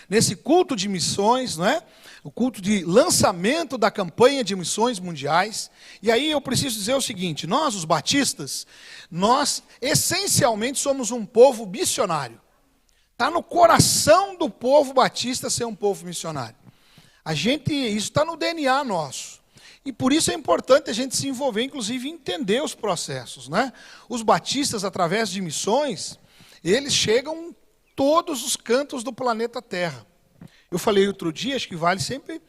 nesse culto de missões, não é? O culto de lançamento da campanha de missões mundiais. E aí eu preciso dizer o seguinte: nós, os batistas, nós essencialmente somos um povo missionário. Está no coração do povo batista ser um povo missionário. Isso está no DNA nosso. E por isso é importante a gente se envolver, inclusive, em entender os processos, né? Os batistas, através de missões, eles chegam em todos os cantos do planeta Terra. Eu falei outro dia, acho que vale sempre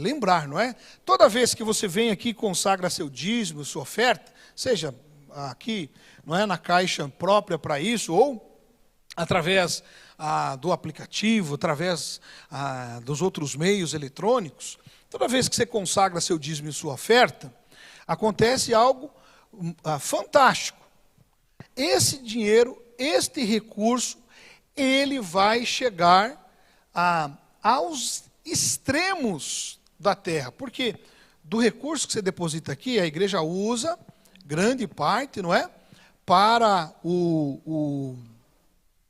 lembrar, não é? Toda vez que você vem aqui e consagra seu dízimo, sua oferta, seja aqui, não é, na caixa própria para isso, ou através do aplicativo, através dos outros meios eletrônicos, toda vez que você consagra seu dízimo e sua oferta, acontece algo fantástico. Esse dinheiro, este recurso, ele vai chegar aos extremos da terra. Porque do recurso que você deposita aqui, a igreja usa, grande parte, não é? Para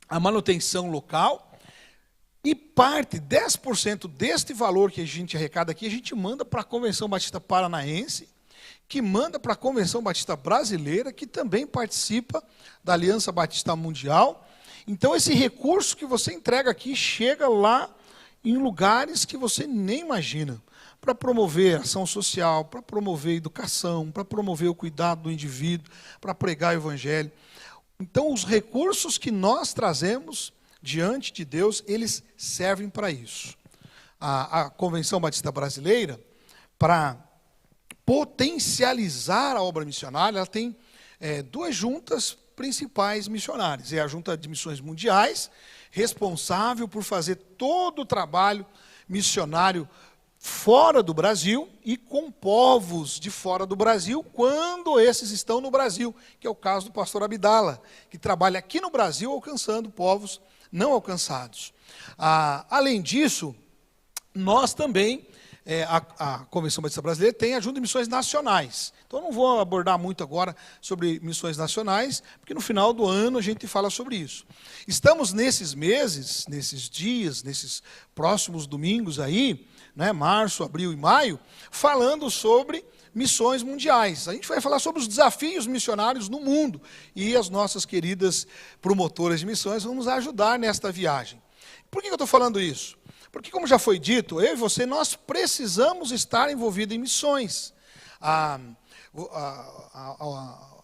a manutenção local. E parte, 10% deste valor que a gente arrecada aqui, a gente manda para a Convenção Batista Paranaense, que manda para a Convenção Batista Brasileira, que também participa da Aliança Batista Mundial. Então, esse recurso que você entrega aqui chega lá em lugares que você nem imagina, para promover ação social, para promover educação, para promover o cuidado do indivíduo, para pregar o evangelho. Então, os recursos que nós trazemos diante de Deus, eles servem para isso. A Convenção Batista Brasileira, para potencializar a obra missionária, ela tem duas juntas principais missionárias. É a Junta de Missões Mundiais, responsável por fazer todo o trabalho missionário fora do Brasil e com povos de fora do Brasil, quando esses estão no Brasil, que é o caso do pastor Abdala, que trabalha aqui no Brasil alcançando povos não alcançados. Além disso, nós também, a Convenção Batista Brasileira tem a Junta de Missões Nacionais. Então, não vou abordar muito agora sobre missões nacionais, porque no final do ano a gente fala sobre isso. Estamos nesses meses, nesses dias, nesses próximos domingos aí, né, março, abril e maio, falando sobre missões mundiais. A gente vai falar sobre os desafios missionários no mundo. E as nossas queridas promotoras de missões vão nos ajudar nesta viagem. Por que eu estou falando isso? Porque, como já foi dito, eu e você, nós precisamos estar envolvidos em missões. A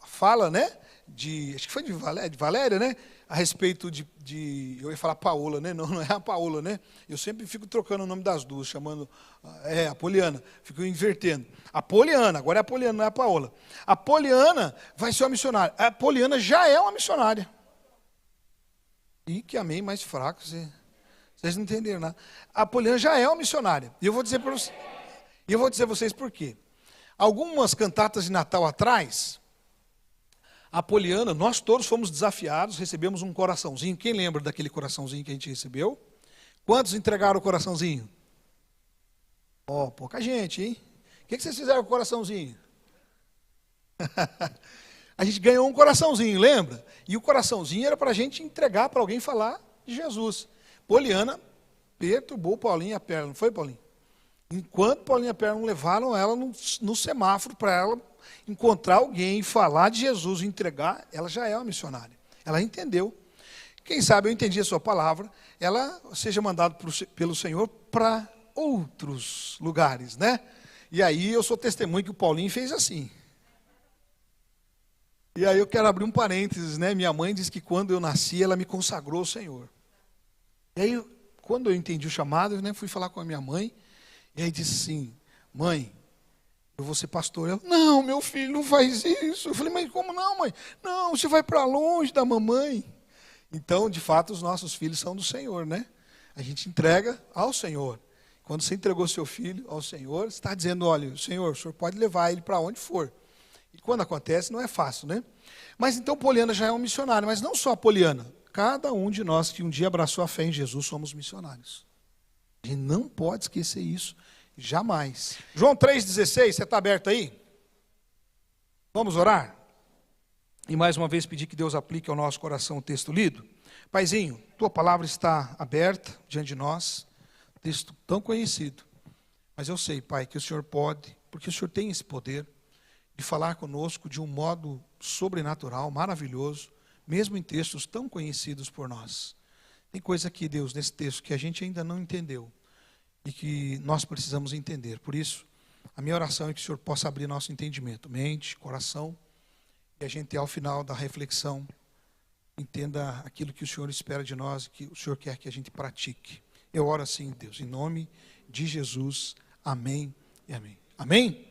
fala, né, acho que foi de Valéria, né, a respeito eu ia falar Paola, né, não é a Paola, né, eu sempre fico trocando o nome das duas, chamando, a Poliana, fico invertendo. A Poliana, agora é a Poliana, não é a Paola. A Poliana vai ser uma missionária. A Poliana já é uma missionária. E que amém mais fraco, vocês não entenderam nada. A Poliana já é uma missionária. E eu vou dizer a vocês por quê. Algumas cantatas de Natal atrás, a Poliana, nós todos fomos desafiados, recebemos um coraçãozinho. Quem lembra daquele coraçãozinho que a gente recebeu? Quantos entregaram o coraçãozinho? Pouca gente, hein? O que vocês fizeram com o coraçãozinho? A gente ganhou um coraçãozinho, lembra? E o coraçãozinho era para a gente entregar para alguém falar de Jesus. Poliana perturbou Paulinho a perna, não foi, Paulinho? Enquanto Paulinho a perna não levaram ela no semáforo para ela encontrar alguém e falar de Jesus e entregar, ela já é uma missionária. Ela entendeu. Quem sabe eu entendi a sua palavra, ela seja mandada pelo Senhor para outros lugares, né? E aí eu sou testemunho que o Paulinho fez assim. E aí eu quero abrir um parênteses, né? Minha mãe disse que quando eu nasci, ela me consagrou ao Senhor. E aí, quando eu entendi o chamado, eu fui falar com a minha mãe, e aí disse assim, mãe, eu vou ser pastor. Ela, não, meu filho, não faz isso. Eu falei, mas como não, mãe? Não, você vai para longe da mamãe. Então, de fato, os nossos filhos são do Senhor, né? A gente entrega ao Senhor. Quando você entregou seu filho ao Senhor, você está dizendo, olha, Senhor, o Senhor pode levar ele para onde for. E quando acontece, não é fácil, né? Mas então, Poliana já é um missionário, mas não só a Poliana. Cada um de nós que um dia abraçou a fé em Jesus, somos missionários. A gente não pode esquecer isso, jamais. João 3,16, você está aberto aí? Vamos orar? E mais uma vez pedir que Deus aplique ao nosso coração o texto lido. Paizinho, tua palavra está aberta diante de nós, texto tão conhecido. Mas eu sei, Pai, que o Senhor pode, porque o Senhor tem esse poder de falar conosco de um modo sobrenatural, maravilhoso, mesmo em textos tão conhecidos por nós. Tem coisa aqui, Deus, nesse texto que a gente ainda não entendeu e que nós precisamos entender. Por isso, a minha oração é que o Senhor possa abrir nosso entendimento, mente, coração, e a gente, ao final da reflexão, entenda aquilo que o Senhor espera de nós e que o Senhor quer que a gente pratique. Eu oro assim, Deus, em nome de Jesus. Amém e amém. Amém?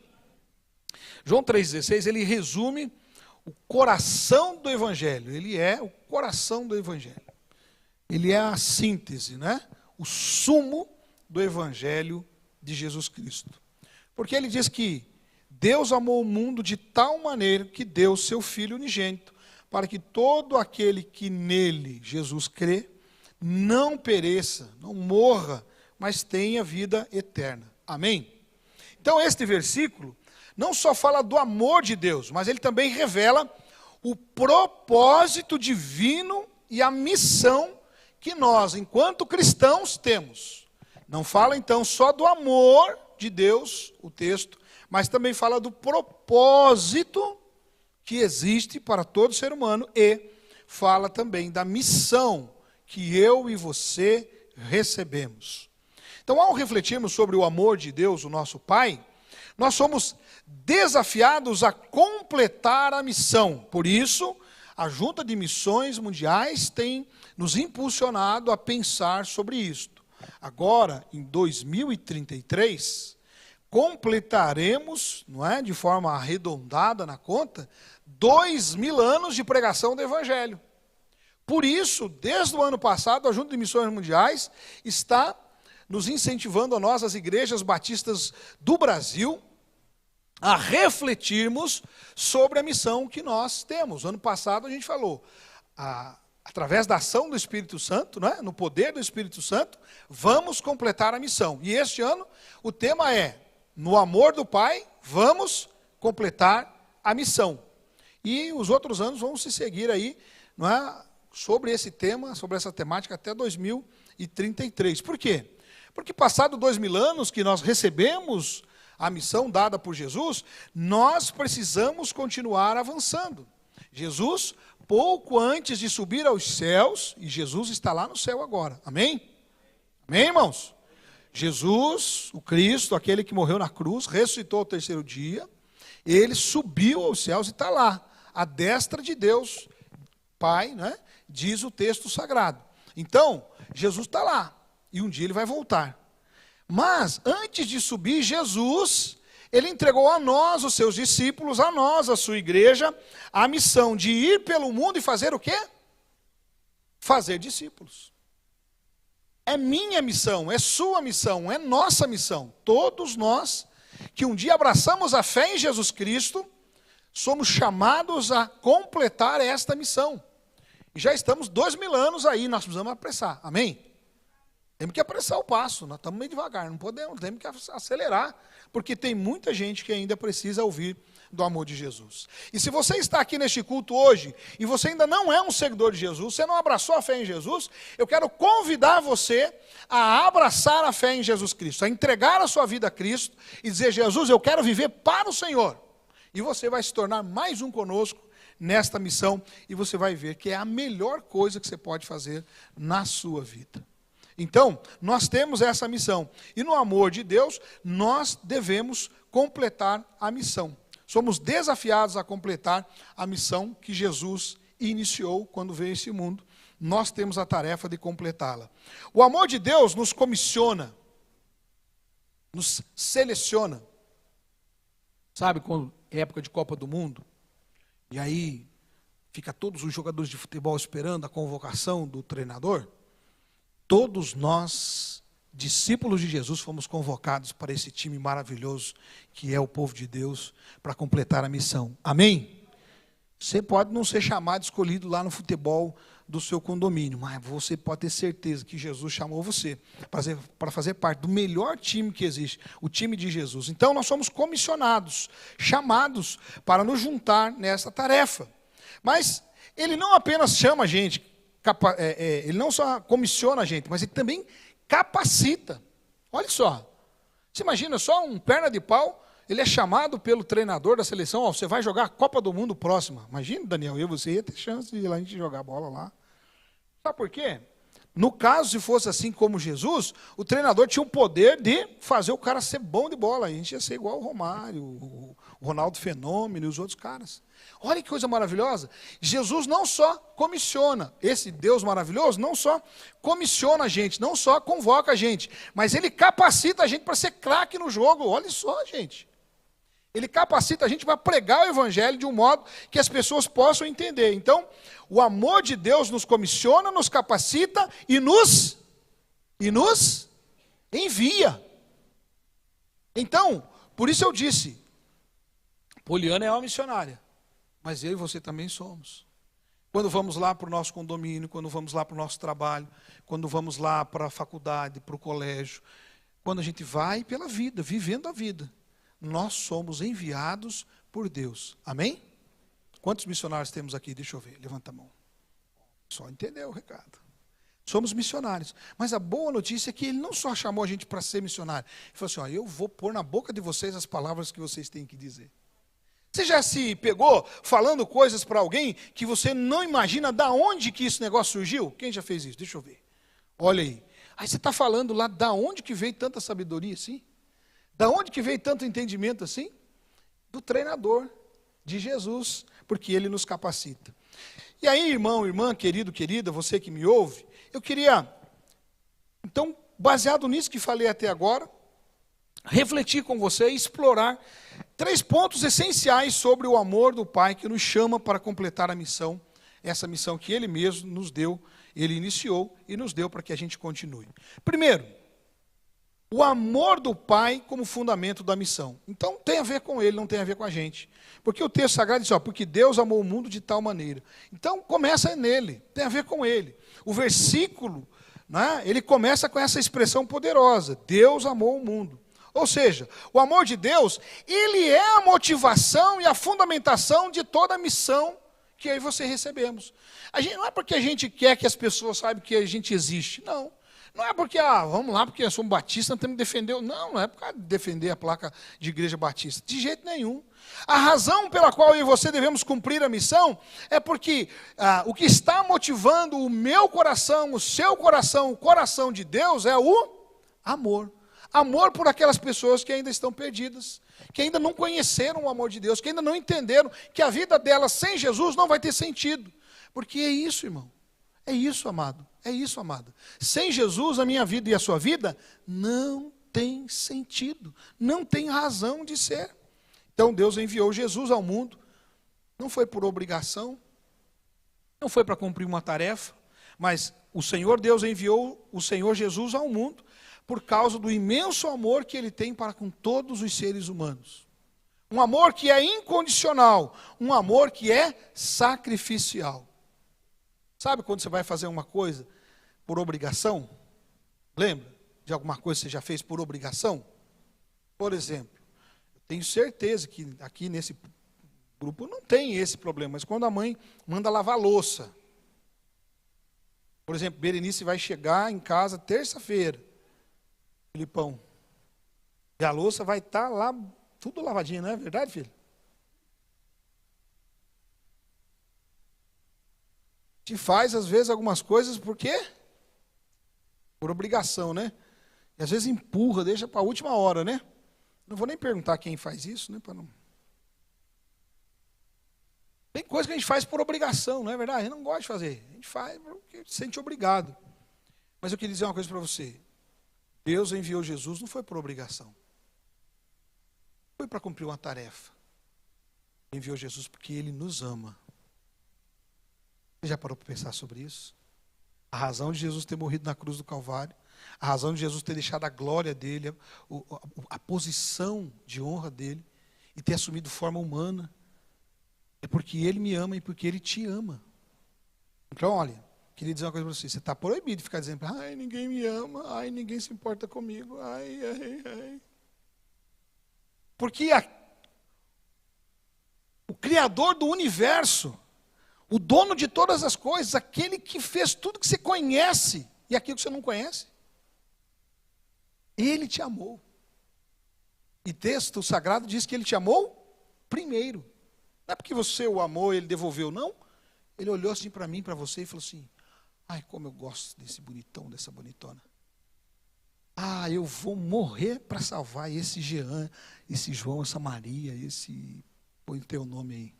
João 3,16, ele resume o coração do Evangelho. Ele é o coração do Evangelho. Ele é a síntese, né? O sumo do Evangelho de Jesus Cristo. Porque ele diz que Deus amou o mundo de tal maneira que deu seu Filho unigênito, para que todo aquele que nele, Jesus, crê, não pereça, não morra, mas tenha vida eterna. Amém? Então este versículo não só fala do amor de Deus, mas ele também revela o propósito divino e a missão que nós, enquanto cristãos, temos. Não fala então só do amor de Deus, o texto, mas também fala do propósito que existe para todo ser humano e fala também da missão que eu e você recebemos. Então, ao refletirmos sobre o amor de Deus, o nosso Pai, nós somos desafiados a completar a missão. Por isso, a Junta de Missões Mundiais tem nos impulsionado a pensar sobre isto. Agora, em 2033, completaremos, não é, de forma arredondada na conta, 2000 anos de pregação do Evangelho. Por isso, desde o ano passado, a Junta de Missões Mundiais está nos incentivando a nós, as igrejas batistas do Brasil, a refletirmos sobre a missão que nós temos. Ano passado a gente falou, através da ação do Espírito Santo, né, no poder do Espírito Santo, vamos completar a missão. E este ano o tema é, no amor do Pai, vamos completar a missão. E os outros anos vão se seguir aí, não é, sobre esse tema, sobre essa temática até 2033. Por quê? Porque passado 2000 anos que nós recebemos a missão dada por Jesus, nós precisamos continuar avançando. Jesus, pouco antes de subir aos céus, e Jesus está lá no céu agora, amém? Amém, irmãos? Jesus, o Cristo, aquele que morreu na cruz, ressuscitou ao terceiro dia, ele subiu aos céus e está lá, à destra de Deus, Pai, né? Diz o texto sagrado. Então, Jesus está lá, e um dia ele vai voltar. Mas, antes de subir, Jesus, ele entregou a nós, os seus discípulos, a nós, a sua igreja, a missão de ir pelo mundo e fazer o quê? Fazer discípulos. É minha missão, é sua missão, é nossa missão. Todos nós que um dia abraçamos a fé em Jesus Cristo, somos chamados a completar esta missão. E já estamos 2000 anos aí, nós precisamos apressar, amém? Temos que apressar o passo, nós estamos meio devagar, não podemos, temos que acelerar, porque tem muita gente que ainda precisa ouvir do amor de Jesus. E se você está aqui neste culto hoje, e você ainda não é um seguidor de Jesus, você não abraçou a fé em Jesus, eu quero convidar você a abraçar a fé em Jesus Cristo, a entregar a sua vida a Cristo, e dizer, Jesus, eu quero viver para o Senhor. E você vai se tornar mais um conosco nesta missão, e você vai ver que é a melhor coisa que você pode fazer na sua vida. Então, nós temos essa missão. E no amor de Deus, nós devemos completar a missão. Somos desafiados a completar a missão que Jesus iniciou quando veio a esse mundo. Nós temos a tarefa de completá-la. O amor de Deus nos comissiona, nos seleciona. Sabe, quando é época de Copa do Mundo, e aí fica todos os jogadores de futebol esperando a convocação do treinador? Todos nós, discípulos de Jesus, fomos convocados para esse time maravilhoso que é o povo de Deus, para completar a missão. Amém? Você pode não ser chamado, escolhido lá no futebol do seu condomínio, mas você pode ter certeza que Jesus chamou você para fazer parte do melhor time que existe, o time de Jesus. Então nós somos comissionados, chamados para nos juntar nessa tarefa. Mas ele não apenas chama a gente, ele não só comissiona a gente, mas ele também capacita. Olha só, você imagina só um perna de pau, ele é chamado pelo treinador da seleção, ó, você vai jogar a Copa do Mundo próxima. Imagina, Daniel, eu e você ia ter chance de ir lá a gente jogar bola lá. Sabe por quê? No caso, se fosse assim como Jesus, o treinador tinha o poder de fazer o cara ser bom de bola. A gente ia ser igual o Romário, o Ronaldo Fenômeno e os outros caras. Olha que coisa maravilhosa. Jesus não só comissiona, esse Deus maravilhoso não só comissiona a gente, não só convoca a gente, mas ele capacita a gente para ser craque no jogo. Olha só, gente. Ele capacita a gente para pregar o evangelho de um modo que as pessoas possam entender. Então, o amor de Deus nos comissiona, nos capacita e nos envia. Então, por isso eu disse, Poliana é uma missionária, mas eu e você também somos. Quando vamos lá para o nosso condomínio, quando vamos lá para o nosso trabalho, quando vamos lá para a faculdade, para o colégio, quando a gente vai pela vida, vivendo a vida, nós somos enviados por Deus. Amém? Quantos missionários temos aqui? Deixa eu ver, levanta a mão. Só entendeu o recado. Somos missionários. Mas a boa notícia é que ele não só chamou a gente para ser missionário. Ele falou assim, ó, eu vou pôr na boca de vocês as palavras que vocês têm que dizer. Você já se pegou falando coisas para alguém que você não imagina da onde que esse negócio surgiu? Quem já fez isso? Deixa eu ver. Olha aí. Aí você está falando lá da onde que veio tanta sabedoria assim? Da onde que veio tanto entendimento assim? Do treinador, de Jesus, porque ele nos capacita. E aí, irmão, irmã, querido, querida, você que me ouve, eu queria, então, baseado nisso que falei até agora, refletir com você e explorar 3 pontos essenciais sobre o amor do Pai que nos chama para completar a missão, essa missão que Ele mesmo nos deu, Ele iniciou e nos deu para que a gente continue. Primeiro, o amor do Pai como fundamento da missão. Então tem a ver com Ele, não tem a ver com a gente. Porque o texto sagrado diz, ó, porque Deus amou o mundo de tal maneira. Então começa nele, tem a ver com Ele. O versículo, né, ele começa com essa expressão poderosa, Deus amou o mundo. Ou seja, o amor de Deus, ele é a motivação e a fundamentação de toda a missão que eu e você recebemos. Não é porque a gente quer que as pessoas saibam que a gente existe, não. Não é porque, vamos lá, porque eu sou um batista, não temos que defender. Não é por causa de defender a placa de igreja batista. De jeito nenhum. A razão pela qual eu e você devemos cumprir a missão é porque o que está motivando o meu coração, o seu coração, o coração de Deus é o amor. Amor por aquelas pessoas que ainda estão perdidas, que ainda não conheceram o amor de Deus, que ainda não entenderam que a vida delas sem Jesus não vai ter sentido. Porque é isso, irmão. É isso, amado. É isso, amada. Sem Jesus, a minha vida e a sua vida não tem sentido, não tem razão de ser. Então Deus enviou Jesus ao mundo, não foi por obrigação, não foi para cumprir uma tarefa, mas o Senhor Deus enviou o Senhor Jesus ao mundo por causa do imenso amor que Ele tem para com todos os seres humanos. Um amor que é incondicional, um amor que é sacrificial. Sabe quando você vai fazer uma coisa por obrigação? Lembra de alguma coisa que você já fez por obrigação? Por exemplo, eu tenho certeza que aqui nesse grupo não tem esse problema, mas quando a mãe manda lavar louça, por exemplo, Berenice vai chegar em casa terça-feira, Filipão, e a louça vai estar lá, tudo lavadinho, não é verdade, filho? Te faz, às vezes, algumas coisas, por quê? Por obrigação, né? E às vezes empurra, deixa para a última hora, né? Não vou nem perguntar quem faz isso, né? Para não... Tem coisa que a gente faz por obrigação, não é verdade? A gente não gosta de fazer. A gente faz porque se sente obrigado. Mas eu queria dizer uma coisa para você. Deus enviou Jesus, não foi por obrigação. Foi para cumprir uma tarefa. Ele enviou Jesus porque Ele nos ama. Você já parou para pensar sobre isso? A razão de Jesus ter morrido na cruz do Calvário, a razão de Jesus ter deixado a glória dele, a posição de honra dele, e ter assumido forma humana, é porque Ele me ama e porque Ele te ama. Então, olha, queria dizer uma coisa para você. Você está proibido de ficar dizendo, ai, ninguém me ama, ai, ninguém se importa comigo, ai, ai, ai. Porque o Criador do universo, o dono de todas as coisas, aquele que fez tudo que você conhece e aquilo que você não conhece. Ele te amou. E texto sagrado diz que ele te amou primeiro. Não é porque você o amou e ele devolveu, não. Ele olhou assim para mim, para você e falou assim: ai, como eu gosto desse bonitão, dessa bonitona. Ah, eu vou morrer para salvar esse Jean, esse João, essa Maria, esse... põe o teu nome aí.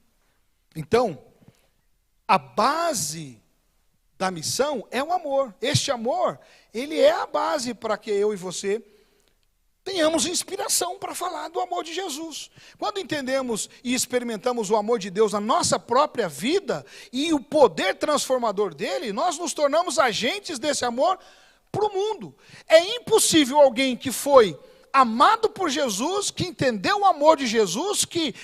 Então, a base da missão é o amor. Este amor, ele é a base para que eu e você tenhamos inspiração para falar do amor de Jesus. Quando entendemos e experimentamos o amor de Deus na nossa própria vida e o poder transformador dele, nós nos tornamos agentes desse amor para o mundo. É impossível alguém que foi amado por Jesus, que entendeu o amor de Jesus, que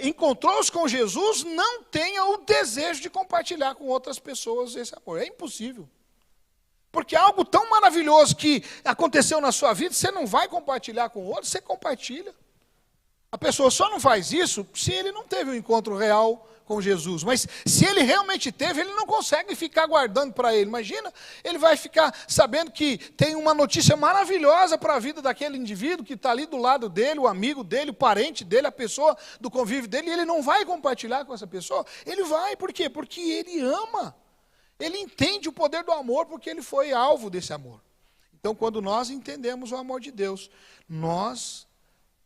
encontrou-se com Jesus, não tenha o desejo de compartilhar com outras pessoas esse amor. É impossível. Porque algo tão maravilhoso que aconteceu na sua vida, você não vai compartilhar com outros, você compartilha. A pessoa só não faz isso se ele não teve um encontro real com Jesus. Mas se ele realmente teve, ele não consegue ficar guardando para ele. Imagina, ele vai ficar sabendo que tem uma notícia maravilhosa para a vida daquele indivíduo que está ali do lado dele, o amigo dele, o parente dele, a pessoa do convívio dele, e ele não vai compartilhar com essa pessoa. Ele vai, por quê? Porque ele ama. Ele entende o poder do amor porque ele foi alvo desse amor. Então, quando nós entendemos o amor de Deus, nós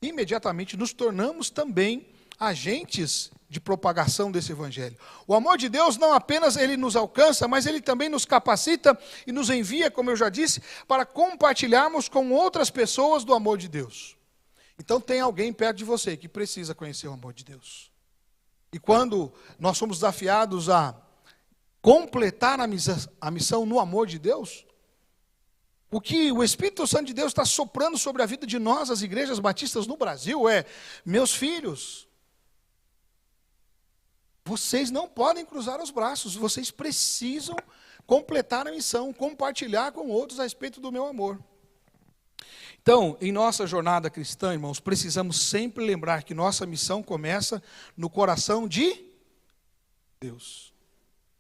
imediatamente nos tornamos também agentes de propagação desse evangelho. O amor de Deus não apenas ele nos alcança, mas ele também nos capacita e nos envia, como eu já disse, para compartilharmos com outras pessoas do amor de Deus. Então tem alguém perto de você que precisa conhecer o amor de Deus. E quando nós somos desafiados a completar a missão no amor de Deus, o que o Espírito Santo de Deus está soprando sobre a vida de nós, as igrejas batistas no Brasil, é: meus filhos, vocês não podem cruzar os braços, vocês precisam completar a missão, compartilhar com outros a respeito do meu amor. Então, em nossa jornada cristã, irmãos, precisamos sempre lembrar que nossa missão começa no coração de Deus.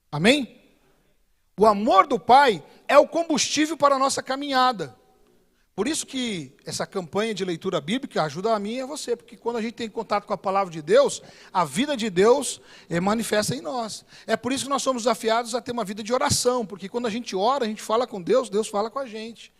Amém? O amor do Pai é o combustível para a nossa caminhada. Por isso que essa campanha de leitura bíblica ajuda a mim e a você, porque quando a gente tem contato com a palavra de Deus, a vida de Deus manifesta em nós. É por isso que nós somos desafiados a ter uma vida de oração, porque quando a gente ora, a gente fala com Deus, Deus fala com a gente.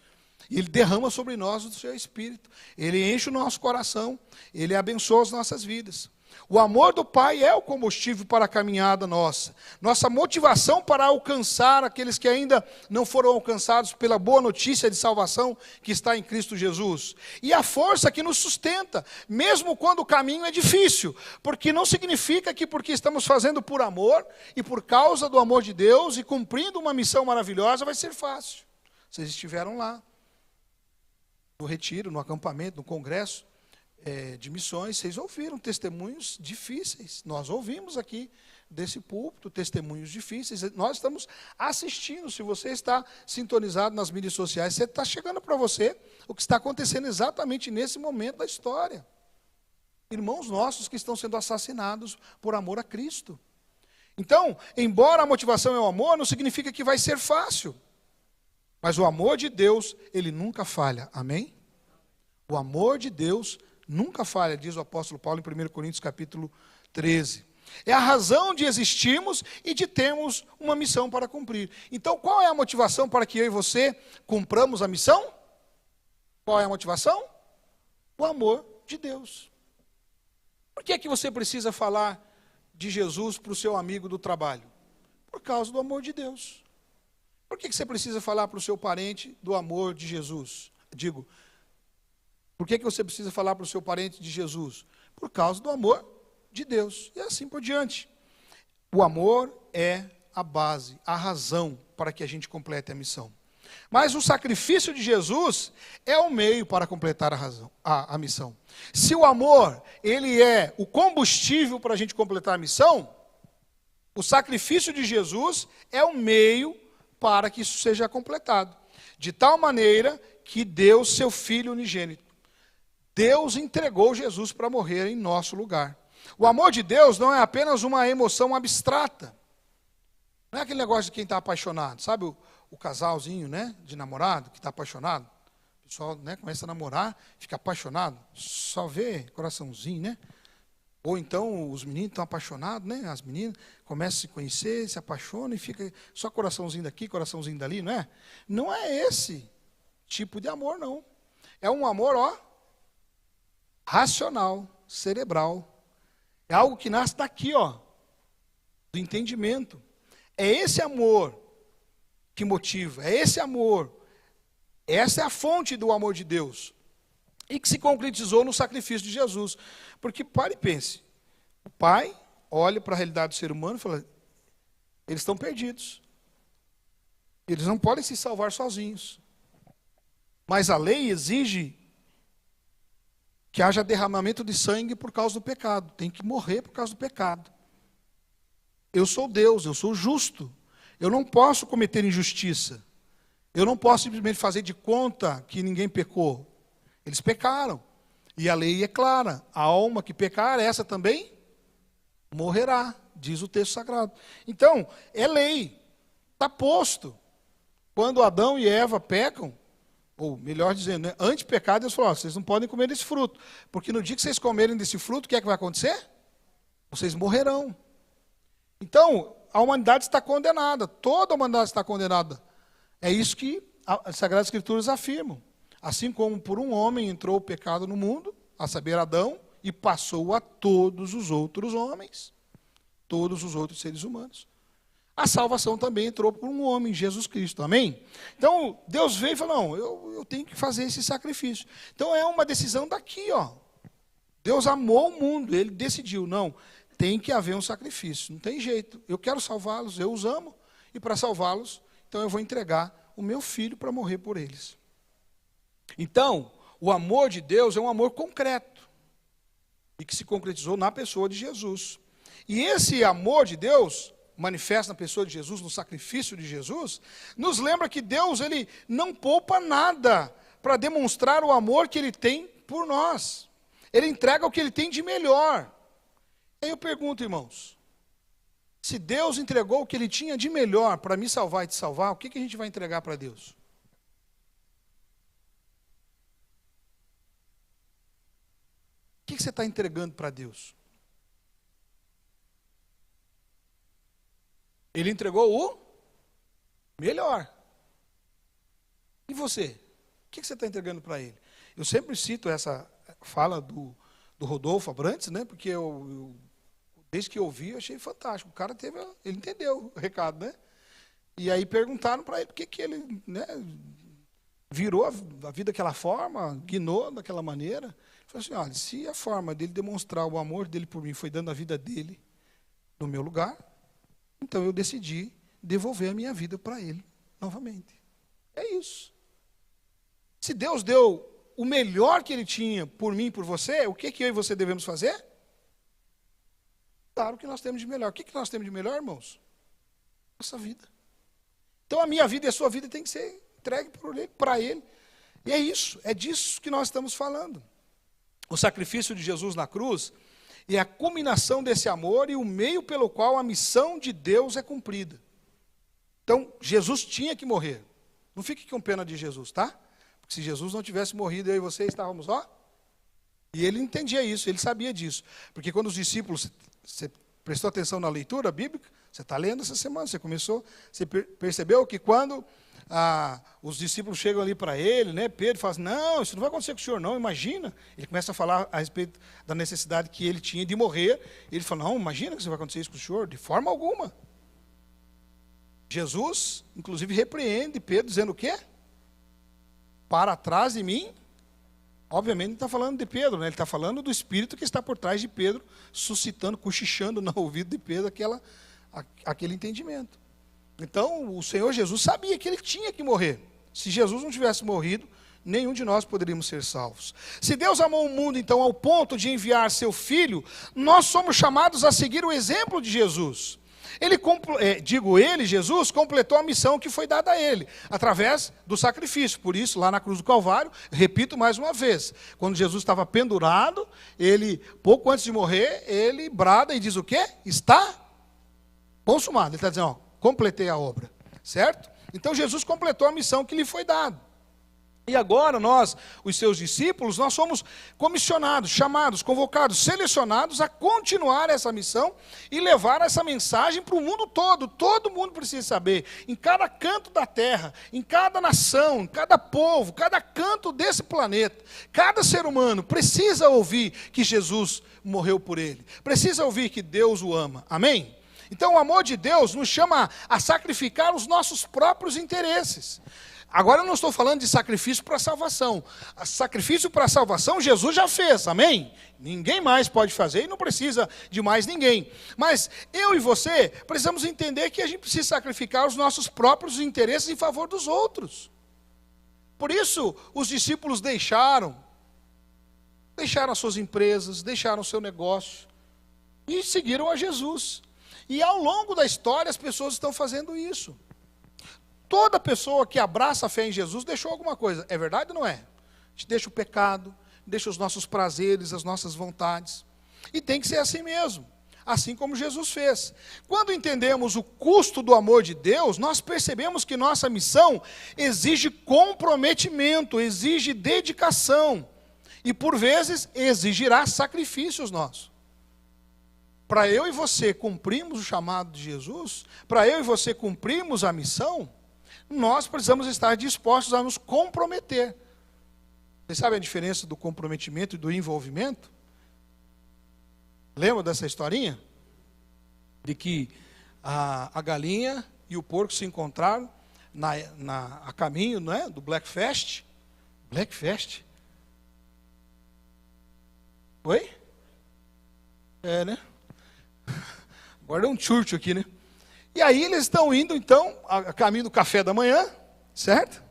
E Ele derrama sobre nós o seu Espírito, Ele enche o nosso coração, Ele abençoa as nossas vidas. O amor do Pai é o combustível para a caminhada nossa. Nossa motivação para alcançar aqueles que ainda não foram alcançados pela boa notícia de salvação que está em Cristo Jesus. E a força que nos sustenta, mesmo quando o caminho é difícil. Porque não significa que porque estamos fazendo por amor e por causa do amor de Deus e cumprindo uma missão maravilhosa vai ser fácil. Vocês estiveram lá, no retiro, no acampamento, no congresso de missões, vocês ouviram testemunhos difíceis. Nós ouvimos aqui desse púlpito testemunhos difíceis. Nós estamos assistindo. Se você está sintonizado nas mídias sociais, você está chegando para você o que está acontecendo exatamente nesse momento da história. Irmãos nossos que estão sendo assassinados por amor a Cristo. Então, embora a motivação é o amor, não significa que vai ser fácil. Mas o amor de Deus, ele nunca falha. Amém? O amor de Deus nunca falha, diz o apóstolo Paulo em 1 Coríntios capítulo 13. É a razão de existirmos e de termos uma missão para cumprir. Então, qual é a motivação para que eu e você cumpramos a missão? Qual é a motivação? O amor de Deus. Por que é que você precisa falar de Jesus para o seu amigo do trabalho? Por causa do amor de Deus. Por que você precisa falar para o seu parente do amor de Jesus? Por que você precisa falar para o seu parente de Jesus? Por causa do amor de Deus. E assim por diante. O amor é a base, a razão para que a gente complete a missão. Mas o sacrifício de Jesus é o meio para completar a missão. Se o amor, ele é o combustível para a gente completar a missão, o sacrifício de Jesus é o meio para que isso seja completado. De tal maneira que deu seu Filho unigênito. Deus entregou Jesus para morrer em nosso lugar. O amor de Deus não é apenas uma emoção abstrata. Não é aquele negócio de quem está apaixonado. Sabe o casalzinho, né, de namorado, que está apaixonado? O pessoal, né, começa a namorar, fica apaixonado, só vê coraçãozinho, né? Ou então os meninos estão apaixonados, né? As meninas começam a se conhecer, se apaixonam e fica só coraçãozinho daqui, coraçãozinho dali, não é? Não é esse tipo de amor, não. É um amor, ó, racional, cerebral. É algo que nasce daqui, ó, do entendimento. É esse amor que motiva, é esse amor. Essa é a fonte do amor de Deus. E que se concretizou no sacrifício de Jesus. Porque, pare e pense, o Pai olha para a realidade do ser humano e fala, eles estão perdidos. Eles não podem se salvar sozinhos. Mas a lei exige que haja derramamento de sangue por causa do pecado. Tem que morrer por causa do pecado. Eu sou Deus, eu sou justo. Eu não posso cometer injustiça. Eu não posso simplesmente fazer de conta que ninguém pecou. Eles pecaram. E a lei é clara. A alma que pecar, essa também morrerá, diz o texto sagrado. Então, é lei. Está posto. Quando Adão e Eva pecam, ou melhor dizendo, né, antes de pecar, Deus falou, vocês não podem comer desse fruto. Porque no dia que vocês comerem desse fruto, o que é que vai acontecer? Vocês morrerão. Então, a humanidade está condenada. Toda a humanidade está condenada. É isso que as Sagradas Escrituras afirmam. Assim como por um homem entrou o pecado no mundo, a saber Adão, e passou a todos os outros homens, todos os outros seres humanos. A salvação também entrou por um homem, Jesus Cristo, amém? Então, Deus veio e falou, não, eu tenho que fazer esse sacrifício. Então, é uma decisão daqui, ó. Deus amou o mundo, Ele decidiu, não, tem que haver um sacrifício, não tem jeito. Eu quero salvá-los, eu os amo, e para salvá-los, então eu vou entregar o meu filho para morrer por eles. Então, o amor de Deus é um amor concreto, e que se concretizou na pessoa de Jesus. E esse amor de Deus, manifesta na pessoa de Jesus, no sacrifício de Jesus, nos lembra que Deus, Ele não poupa nada para demonstrar o amor que Ele tem por nós. Ele entrega o que Ele tem de melhor. Aí eu pergunto, irmãos, se Deus entregou o que Ele tinha de melhor para me salvar e te salvar, o que a gente vai entregar para Deus? O que você está entregando para Deus? Ele entregou o melhor. E você? O que você está entregando para Ele? Eu sempre cito essa fala do Rodolfo Abrantes, né? Porque desde que eu ouvi, eu achei fantástico. O cara ele entendeu o recado, né? E aí perguntaram para ele por que ele, né, virou a vida daquela forma, guinou daquela maneira. Ele falou assim, olha, se a forma dele demonstrar o amor dele por mim foi dando a vida dele no meu lugar, então eu decidi devolver a minha vida para ele novamente. É isso. Se Deus deu o melhor que Ele tinha por mim e por você, o que eu e você devemos fazer? Dar o que nós temos de melhor. O que nós temos de melhor, irmãos? Nossa vida. Então a minha vida e a sua vida tem que ser entregue para Ele. E é isso, é disso que nós estamos falando. O sacrifício de Jesus na cruz é a culminação desse amor e o meio pelo qual a missão de Deus é cumprida. Então, Jesus tinha que morrer. Não fique com pena de Jesus, tá? Porque se Jesus não tivesse morrido, eu e você estávamos, ó. E ele entendia isso, ele sabia disso. Porque quando os discípulos, você prestou atenção na leitura bíblica, você está lendo essa semana, você percebeu que quando os discípulos chegam ali para ele, né, Pedro fala assim, não, isso não vai acontecer com o senhor não, imagina. Ele começa a falar a respeito da necessidade que ele tinha de morrer. Ele fala, não, imagina que isso vai acontecer isso com o senhor, de forma alguma. Jesus, inclusive, repreende Pedro, dizendo o quê? Para trás de mim. Obviamente não está falando de Pedro, né? Ele está falando do Espírito que está por trás de Pedro, suscitando, cochichando no ouvido de Pedro aquele entendimento. Então, o Senhor Jesus sabia que ele tinha que morrer. Se Jesus não tivesse morrido, nenhum de nós poderíamos ser salvos. Se Deus amou o mundo, então, ao ponto de enviar seu Filho, nós somos chamados a seguir o exemplo de Jesus. Jesus, completou a missão que foi dada a ele, através do sacrifício. Por isso, lá na cruz do Calvário, repito mais uma vez, quando Jesus estava pendurado, pouco antes de morrer, ele brada e diz o quê? Está consumado. Ele está dizendo, ó, completei a obra, certo? Então Jesus completou a missão que lhe foi dada. E agora nós, os seus discípulos, nós somos comissionados, chamados, convocados, selecionados a continuar essa missão e levar essa mensagem para o mundo todo. Todo mundo precisa saber, em cada canto da terra, em cada nação, em cada povo, cada canto desse planeta, cada ser humano precisa ouvir que Jesus morreu por ele, precisa ouvir que Deus o ama. Amém? Então o amor de Deus nos chama a sacrificar os nossos próprios interesses. Agora eu não estou falando de sacrifício para a salvação. Sacrifício para a salvação Jesus já fez, amém? Ninguém mais pode fazer e não precisa de mais ninguém. Mas eu e você precisamos entender que a gente precisa sacrificar os nossos próprios interesses em favor dos outros. Por isso os discípulos deixaram as suas empresas, deixaram o seu negócio e seguiram a Jesus. E ao longo da história as pessoas estão fazendo isso. Toda pessoa que abraça a fé em Jesus deixou alguma coisa. É verdade ou não é? A gente deixa o pecado, deixa os nossos prazeres, as nossas vontades. E tem que ser assim mesmo. Assim como Jesus fez. Quando entendemos o custo do amor de Deus, nós percebemos que nossa missão exige comprometimento, exige dedicação. E por vezes exigirá sacrifícios nossos. Para eu e você cumprirmos o chamado de Jesus, para eu e você cumprirmos a missão, nós precisamos estar dispostos a nos comprometer. Vocês sabem a diferença do comprometimento e do envolvimento? Lembra dessa historinha? De que a galinha e o porco se encontraram a caminho, não é? Do Blackfest. Blackfest? Oi? É, né? Agora é um church aqui, né? E aí eles estão indo, então, a caminho do café da manhã, certo?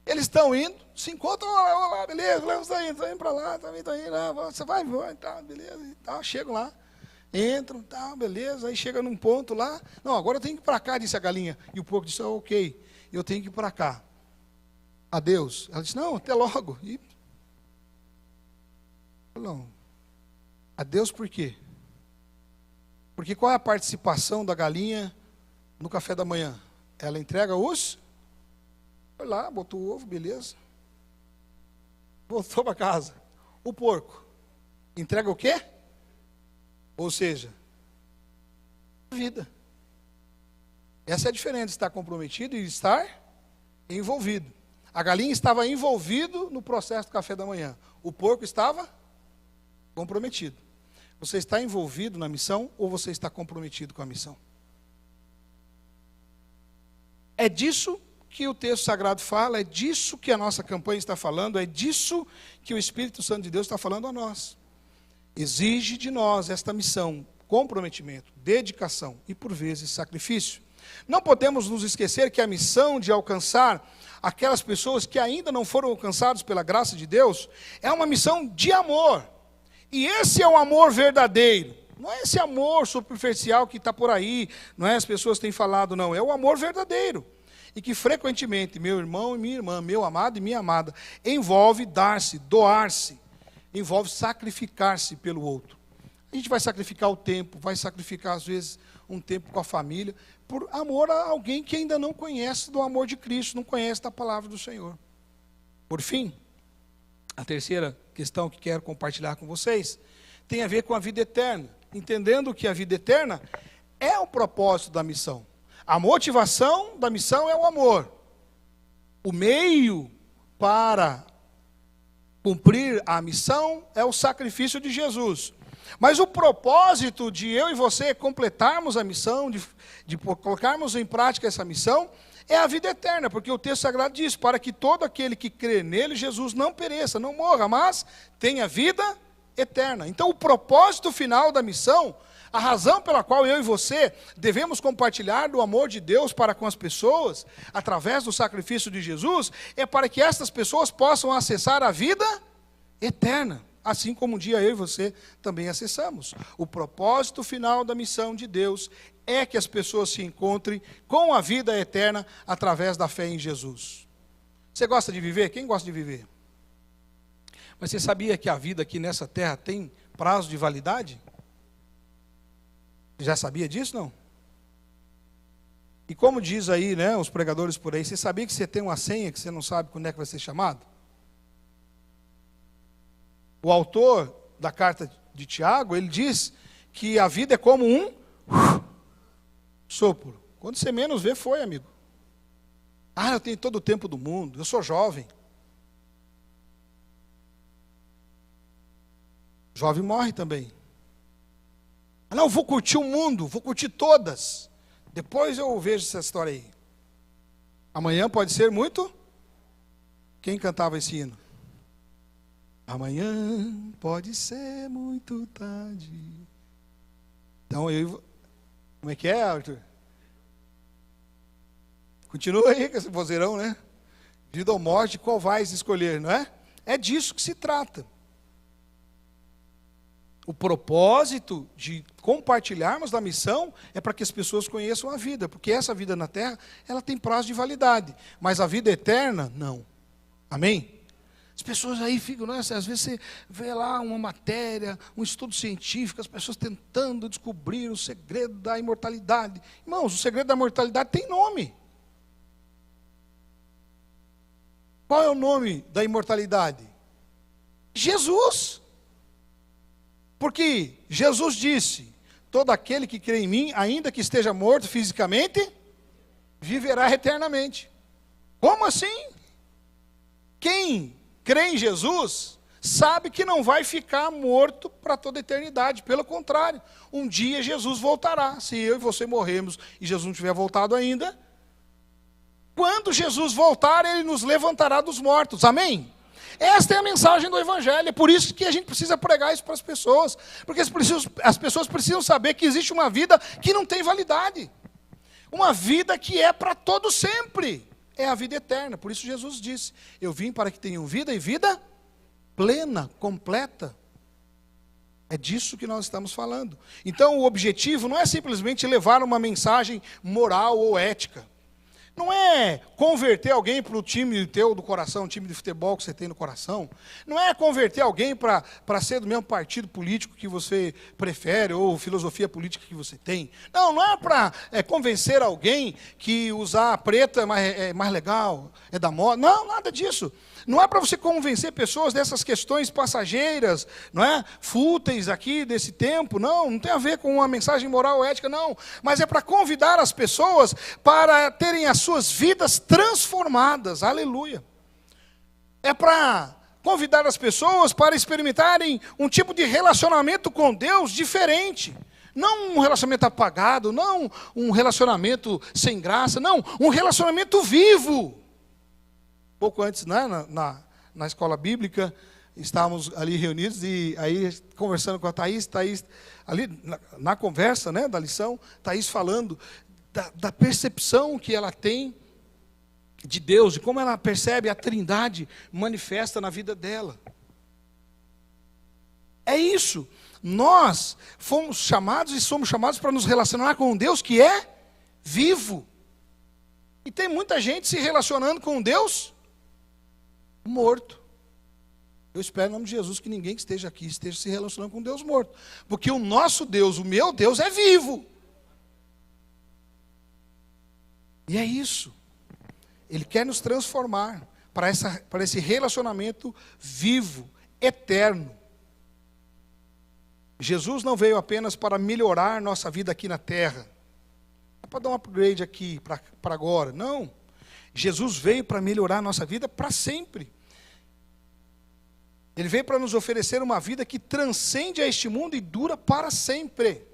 Eles estão indo, se encontram, lá, beleza, vamos indo para lá, também está indo, lá, você vai, tá, beleza, e tal, chegam lá, entram, tá, beleza, aí chega num ponto lá, não, agora eu tenho que ir para cá, disse a galinha, e o porco disse, ok, eu tenho que ir para cá, adeus. Ela disse, não, até logo. E, não, adeus por quê? Porque qual é a participação da galinha no café da manhã? Ela entrega os... Foi lá, botou o ovo, beleza. Voltou para casa. O porco entrega o quê? Ou seja, vida. Essa é a diferença de estar comprometido e estar envolvido. A galinha estava envolvido no processo do café da manhã. O porco estava comprometido. Você está envolvido na missão ou você está comprometido com a missão? É disso que o texto sagrado fala, é disso que a nossa campanha está falando, é disso que o Espírito Santo de Deus está falando a nós. Exige de nós esta missão, comprometimento, dedicação e, por vezes, sacrifício. Não podemos nos esquecer que a missão de alcançar aquelas pessoas que ainda não foram alcançadas pela graça de Deus é uma missão de amor. E esse é o amor verdadeiro. Não é esse amor superficial que está por aí, não é as pessoas têm falado, não. É o amor verdadeiro. E que frequentemente, meu irmão e minha irmã, meu amado e minha amada, envolve dar-se, doar-se, envolve sacrificar-se pelo outro. A gente vai sacrificar o tempo, vai sacrificar às vezes um tempo com a família, por amor a alguém que ainda não conhece do amor de Cristo, não conhece da palavra do Senhor. Por fim, a terceira questão que quero compartilhar com vocês tem a ver com a vida eterna, entendendo que a vida eterna é o propósito da missão. A motivação da missão é o amor. O meio para cumprir a missão é o sacrifício de Jesus. Mas o propósito de eu e você completarmos a missão, de colocarmos em prática essa missão, é a vida eterna, porque o texto sagrado diz, para que todo aquele que crê nele, Jesus, não pereça, não morra, mas tenha vida eterna. Então o propósito final da missão, a razão pela qual eu e você devemos compartilhar do amor de Deus para com as pessoas, através do sacrifício de Jesus, é para que estas pessoas possam acessar a vida eterna, assim como um dia eu e você também acessamos. O propósito final da missão de Deus é que as pessoas se encontrem com a vida eterna através da fé em Jesus. Você gosta de viver? Quem gosta de viver? Mas você sabia que a vida aqui nessa terra tem prazo de validade? Já sabia disso, não? E como diz aí, né, os pregadores por aí, você sabia que você tem uma senha que você não sabe quando é que vai ser chamado? O autor da carta de Tiago, ele diz que a vida é como um sopro. Quando você menos vê, foi, amigo. Ah, eu tenho todo o tempo do mundo, eu sou jovem. Jovem morre também. Ah, não, vou curtir o mundo, vou curtir todas. Depois eu vejo essa história aí. Amanhã pode ser muito... Quem cantava esse hino? Amanhã pode ser muito tarde. Então eu... Como é que é, Arthur? Continua aí com esse vozeirão, né? Vida ou morte, qual vais escolher, não é? É disso que se trata. O propósito de compartilharmos da missão é para que as pessoas conheçam a vida, porque essa vida na Terra, ela tem prazo de validade, mas a vida eterna, não. Amém? As pessoas aí ficam, né, às vezes você vê lá uma matéria, um estudo científico, as pessoas tentando descobrir o segredo da imortalidade. Irmãos, o segredo da imortalidade tem nome. Qual é o nome da imortalidade? Jesus. Porque Jesus disse, todo aquele que crê em mim, ainda que esteja morto fisicamente, viverá eternamente. Como assim? Quem crê em Jesus, sabe que não vai ficar morto para toda a eternidade. Pelo contrário, um dia Jesus voltará. Se eu e você morrermos e Jesus não tiver voltado ainda, quando Jesus voltar, Ele nos levantará dos mortos. Amém? Esta é a mensagem do Evangelho. É por isso que a gente precisa pregar isso para as pessoas. Porque as pessoas precisam saber que existe uma vida que não tem validade. Uma vida que é para todo sempre. É a vida eterna. Por isso Jesus disse, eu vim para que tenham vida e vida plena, completa. É disso que nós estamos falando. Então o objetivo não é simplesmente levar uma mensagem moral ou ética. Não é converter alguém para o time teu do coração, o time de futebol que você tem no coração. Não é converter alguém para ser do mesmo partido político que você prefere, ou filosofia política que você tem. Não é para convencer alguém que usar preto é mais legal, é da moda. Não, nada disso. Não é para você convencer pessoas dessas questões passageiras, não é? Fúteis aqui desse tempo, não tem a ver com uma mensagem moral ou ética, não. Mas é para convidar as pessoas para terem as suas vidas transformadas, aleluia. É para convidar as pessoas para experimentarem um tipo de relacionamento com Deus diferente. Não um relacionamento apagado, não um relacionamento sem graça, não, um relacionamento vivo. Pouco antes, né, na escola bíblica, estávamos ali reunidos e aí conversando com a Thaís ali na conversa, né, da lição, Thaís falando da percepção que ela tem de Deus, de como ela percebe a Trindade manifesta na vida dela. É isso. Nós fomos chamados e somos chamados para nos relacionar com um Deus que é vivo. E tem muita gente se relacionando com um Deus morto. Eu espero em nome de Jesus que ninguém que esteja aqui esteja se relacionando com Deus morto. Porque o nosso Deus, o meu Deus, é vivo. E é isso. Ele quer nos transformar para esse relacionamento vivo, eterno. Jesus não veio apenas para melhorar nossa vida aqui na terra. Não é para dar um upgrade aqui, para agora. Não. Jesus veio para melhorar a nossa vida para sempre. Ele veio para nos oferecer uma vida que transcende a este mundo e dura para sempre.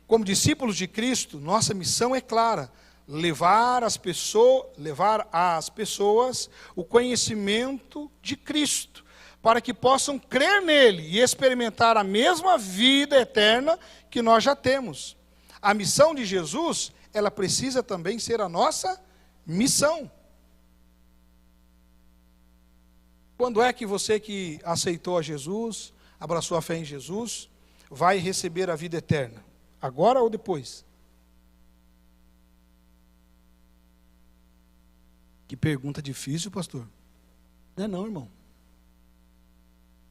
Como discípulos de Cristo, nossa missão é clara: levar às pessoas o conhecimento de Cristo, para que possam crer nele e experimentar a mesma vida eterna que nós já temos. A missão de Jesus, ela precisa também ser a nossa missão. Quando é que você que aceitou a Jesus, abraçou a fé em Jesus, vai receber a vida eterna? Agora ou depois? Que pergunta difícil, pastor. Não é não, irmão.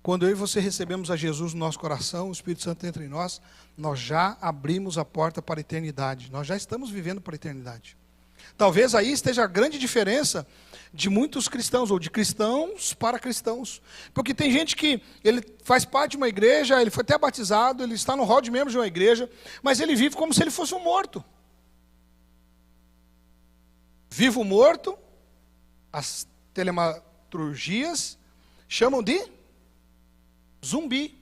Quando eu e você recebemos a Jesus no nosso coração, o Espírito Santo entra em nós, nós já abrimos a porta para a eternidade. Nós já estamos vivendo para a eternidade. Talvez aí esteja a grande diferença de muitos cristãos, ou de cristãos para cristãos. Porque tem gente que ele faz parte de uma igreja, ele foi até batizado, ele está no rol de membros de uma igreja, mas ele vive como se ele fosse um morto. Vivo morto, as telematurgias chamam de zumbi.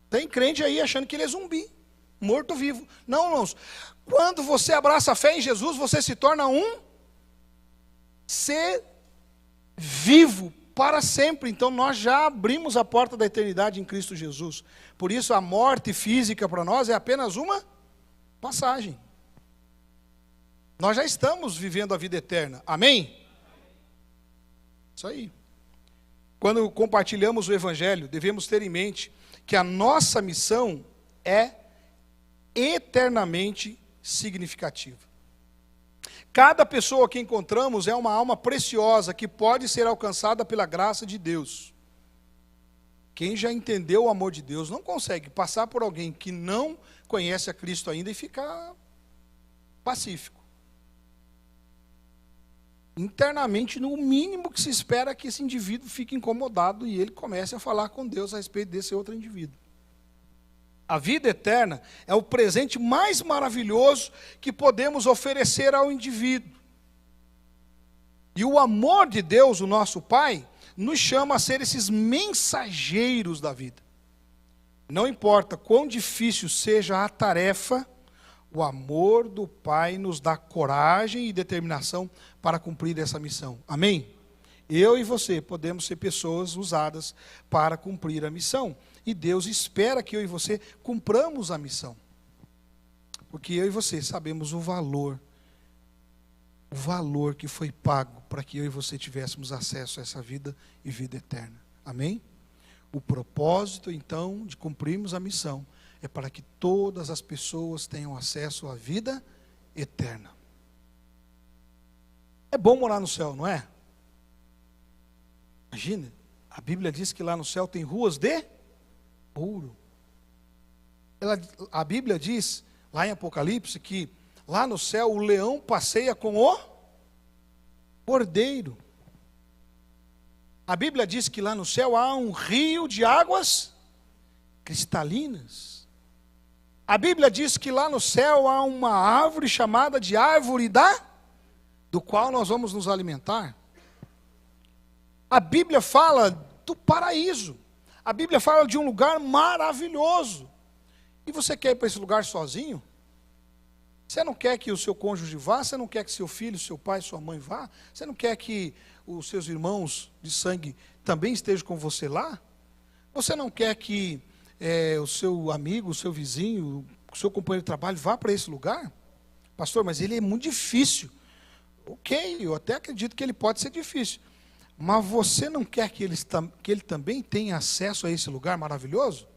Tem crente aí achando que ele é zumbi, morto-vivo. Não, irmãos. Quando você abraça a fé em Jesus, você se torna um ser vivo para sempre. Então nós já abrimos a porta da eternidade em Cristo Jesus. Por isso a morte física para nós é apenas uma passagem. Nós já estamos vivendo a vida eterna. Amém? Isso aí. Quando compartilhamos o Evangelho, devemos ter em mente que a nossa missão é eternamente significativa. Cada pessoa que encontramos é uma alma preciosa que pode ser alcançada pela graça de Deus. Quem já entendeu o amor de Deus não consegue passar por alguém que não conhece a Cristo ainda e ficar pacífico. Internamente, no mínimo que se espera é que esse indivíduo fique incomodado e ele comece a falar com Deus a respeito desse outro indivíduo. A vida eterna é o presente mais maravilhoso que podemos oferecer ao indivíduo. E o amor de Deus, o nosso Pai, nos chama a ser esses mensageiros da vida. Não importa quão difícil seja a tarefa, o amor do Pai nos dá coragem e determinação para cumprir essa missão. Amém? Eu e você podemos ser pessoas usadas para cumprir a missão. E Deus espera que eu e você cumpramos a missão. Porque eu e você sabemos o valor que foi pago para que eu e você tivéssemos acesso a essa vida e vida eterna. Amém? O propósito, então, de cumprirmos a missão é para que todas as pessoas tenham acesso à vida eterna. É bom morar no céu, não é? Imagina, a Bíblia diz que lá no céu tem ruas de ouro. A Bíblia diz, lá em Apocalipse, que lá no céu o leão passeia com o cordeiro. A Bíblia diz que lá no céu há um rio de águas cristalinas. A Bíblia diz que lá no céu há uma árvore chamada de árvore do qual nós vamos nos alimentar. A Bíblia fala do paraíso. A Bíblia fala de um lugar maravilhoso. E você quer ir para esse lugar sozinho? Você não quer que o seu cônjuge vá? Você não quer que seu filho, seu pai, sua mãe vá? Você não quer que os seus irmãos de sangue também estejam com você lá? Você não quer que o seu amigo, o seu vizinho, o seu companheiro de trabalho vá para esse lugar? Pastor, mas ele é muito difícil. Ok, eu até acredito que ele pode ser difícil. Mas você não quer que ele também tenha acesso a esse lugar maravilhoso?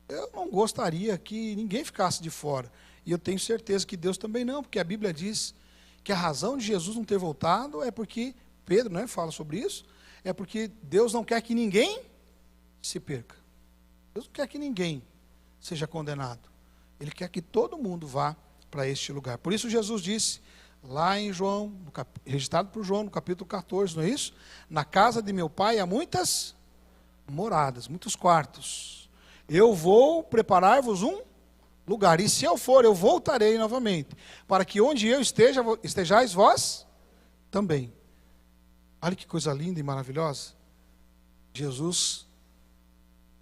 Eu não gostaria que ninguém ficasse de fora. E eu tenho certeza que Deus também não, porque a Bíblia diz que a razão de Jesus não ter voltado é porque, Pedro fala sobre isso, é porque Deus não quer que ninguém se perca. Deus não quer que ninguém seja condenado. Ele quer que todo mundo vá para este lugar. Por isso Jesus disse, lá em João, registrado por João, no capítulo 14, não é isso? Na casa de meu pai há muitas moradas, muitos quartos. Eu vou preparar-vos um lugar. E se eu for, eu voltarei novamente, para que onde eu esteja, estejais vós também. Olha que coisa linda e maravilhosa. Jesus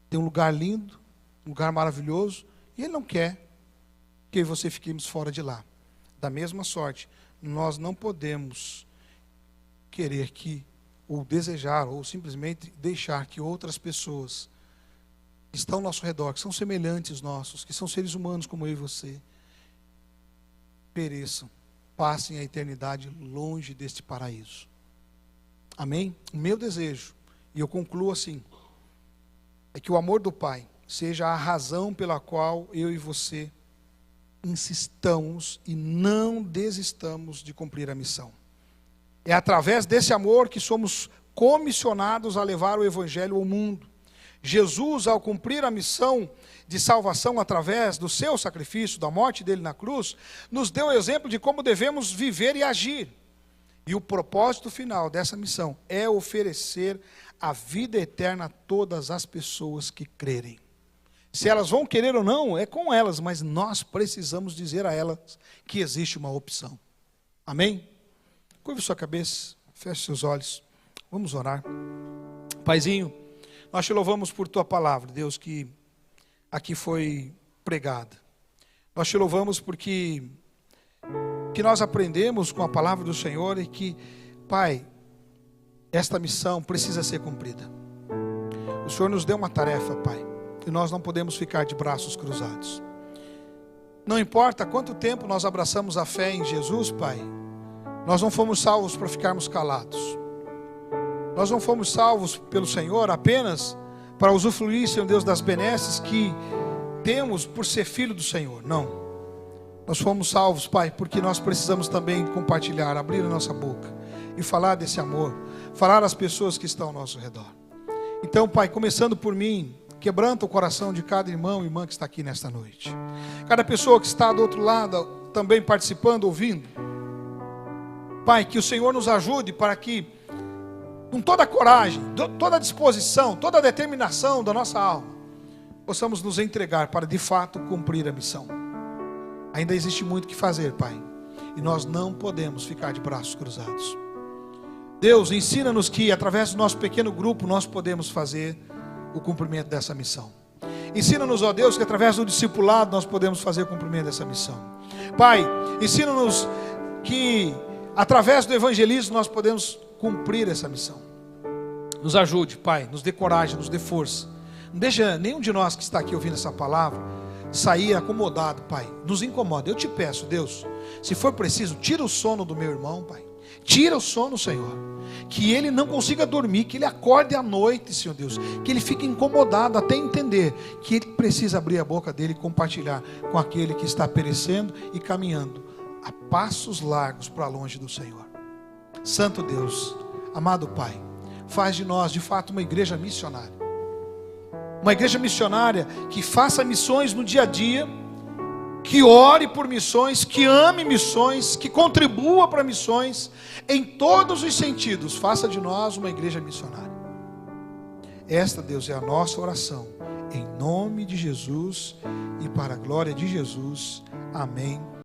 tem um lugar lindo, um lugar maravilhoso, e Ele não quer que eu e você fiquemos fora de lá. Da mesma sorte, nós não podemos querer que, ou desejar, ou simplesmente deixar que outras pessoas que estão ao nosso redor, que são semelhantes nossos, que são seres humanos como eu e você, pereçam, passem a eternidade longe deste paraíso. Amém? O meu desejo, e eu concluo assim, é que o amor do Pai seja a razão pela qual eu e você insistamos e não desistamos de cumprir a missão. É através desse amor que somos comissionados a levar o Evangelho ao mundo. Jesus, ao cumprir a missão de salvação através do seu sacrifício, da morte dele na cruz, nos deu o exemplo de como devemos viver e agir. E o propósito final dessa missão é oferecer a vida eterna a todas as pessoas que crerem. Se elas vão querer ou não, é com elas, mas nós precisamos dizer a elas que existe uma opção. Amém? Curve sua cabeça, feche seus olhos, vamos orar. Paizinho, nós te louvamos por tua palavra, Deus, que aqui foi pregada. Nós te louvamos porque nós aprendemos com a palavra do Senhor e que, Pai, esta missão precisa ser cumprida. O Senhor nos deu uma tarefa, Pai, e nós não podemos ficar de braços cruzados. Não importa quanto tempo nós abraçamos a fé em Jesus, Pai, nós não fomos salvos para ficarmos calados. Nós não fomos salvos pelo Senhor apenas para usufruir, Senhor Deus, das benesses que temos por ser filho do Senhor. Não. Nós fomos salvos, Pai, porque nós precisamos também compartilhar, abrir a nossa boca e falar desse amor, falar às pessoas que estão ao nosso redor. Então, Pai, começando por mim, quebranta o coração de cada irmão e irmã que está aqui nesta noite. Cada pessoa que está do outro lado, também participando, ouvindo. Pai, que o Senhor nos ajude para que, com toda a coragem, toda a disposição, toda a determinação da nossa alma, possamos nos entregar para de fato cumprir a missão. Ainda existe muito o que fazer, Pai, e nós não podemos ficar de braços cruzados. Deus, ensina-nos que através do nosso pequeno grupo nós podemos fazer o cumprimento dessa missão. Ensina-nos, ó Deus, que através do discipulado nós podemos fazer o cumprimento dessa missão. Pai, ensina-nos que através do evangelismo nós podemos cumprir essa missão. Nos ajude, Pai, nos dê coragem, nos dê força. Não deixa nenhum de nós que está aqui ouvindo essa palavra sair acomodado, Pai. Nos incomoda. Eu te peço, Deus, se for preciso, tira o sono do meu irmão, Pai. Tira o sono, Senhor. Que ele não consiga dormir, que ele acorde à noite, Senhor Deus. Que ele fique incomodado até entender que ele precisa abrir a boca dele e compartilhar com aquele que está perecendo e caminhando a passos largos para longe do Senhor. Santo Deus, amado Pai, faz de nós de fato uma igreja missionária. Uma igreja missionária que faça missões no dia a dia, que ore por missões, que ame missões, que contribua para missões, em todos os sentidos. Faça de nós uma igreja missionária. Esta, Deus, é a nossa oração, em nome de Jesus e para a glória de Jesus. Amém.